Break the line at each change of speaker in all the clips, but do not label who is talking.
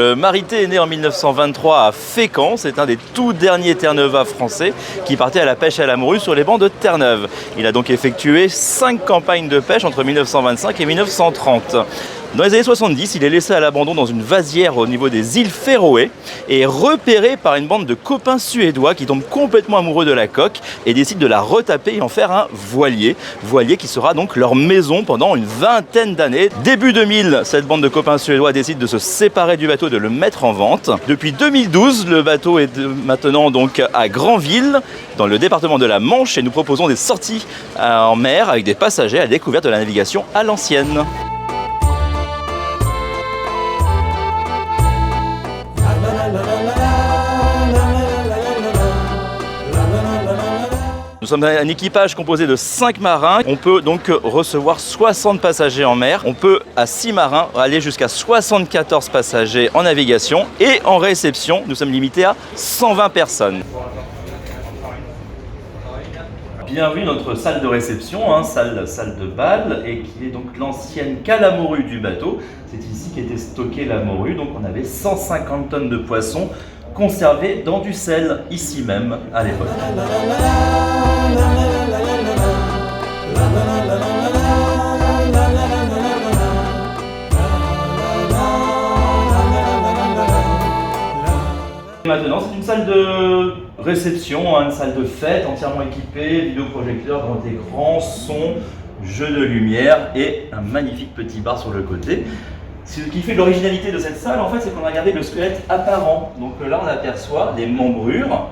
Le Marité est né en 1923 à Fécamp. C'est un des tout derniers Terre-Neuvois français qui partait à la pêche à la morue sur les bancs de Terre-Neuve. Il a donc effectué 5 campagnes de pêche entre 1925 et 1930. Dans les années 70, il est laissé à l'abandon dans une vasière au niveau des îles Féroé et est repéré par une bande de copains suédois qui tombent complètement amoureux de la coque et décident de la retaper et en faire un voilier. Voilier qui sera donc leur maison pendant une vingtaine d'années. Début 2000, cette bande de copains suédois décide de se séparer du bateau et de le mettre en vente. Depuis 2012, le bateau est maintenant donc à Granville, dans le département de la Manche, et nous proposons des sorties en mer avec des passagers à la découverte de la navigation à l'ancienne. Nous sommes un équipage composé de 5 marins. On peut donc recevoir 60 passagers en mer. On peut, à 6 marins, aller jusqu'à 74 passagers en navigation. Et en réception, nous sommes limités à 120 personnes. Bienvenue dans notre salle de réception, salle de bal, et qui est donc l'ancienne cale à morue du bateau. C'est ici qu'était stockée la morue. Donc on avait 150 tonnes de poissons conservés dans du sel, ici même, à l'époque. Maintenant, c'est une salle de réception, une salle de fête entièrement équipée, vidéoprojecteur, grand écran, son, jeu de lumière et un magnifique petit bar sur le côté. Ce qui fait l'originalité de cette salle, en fait, c'est qu'on a gardé le squelette apparent. Donc là, on aperçoit des membrures,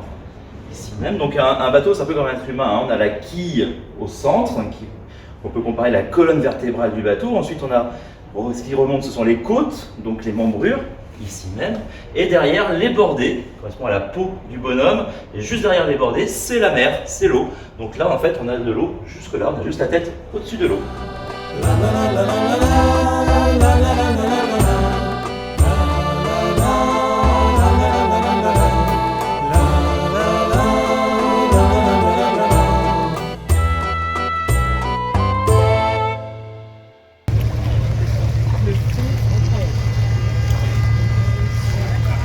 ici même. Donc un bateau, c'est un peu comme un être humain. On a la quille au centre, on peut comparer à la colonne vertébrale du bateau. Ensuite, on a ce qui remonte, ce sont les côtes, donc les membrures, ici même. Et derrière, les bordées, qui correspond à la peau du bonhomme. Et juste derrière les bordées, c'est la mer, c'est l'eau. Donc là, en fait, on a de l'eau jusque là, on a juste la tête au-dessus de l'eau.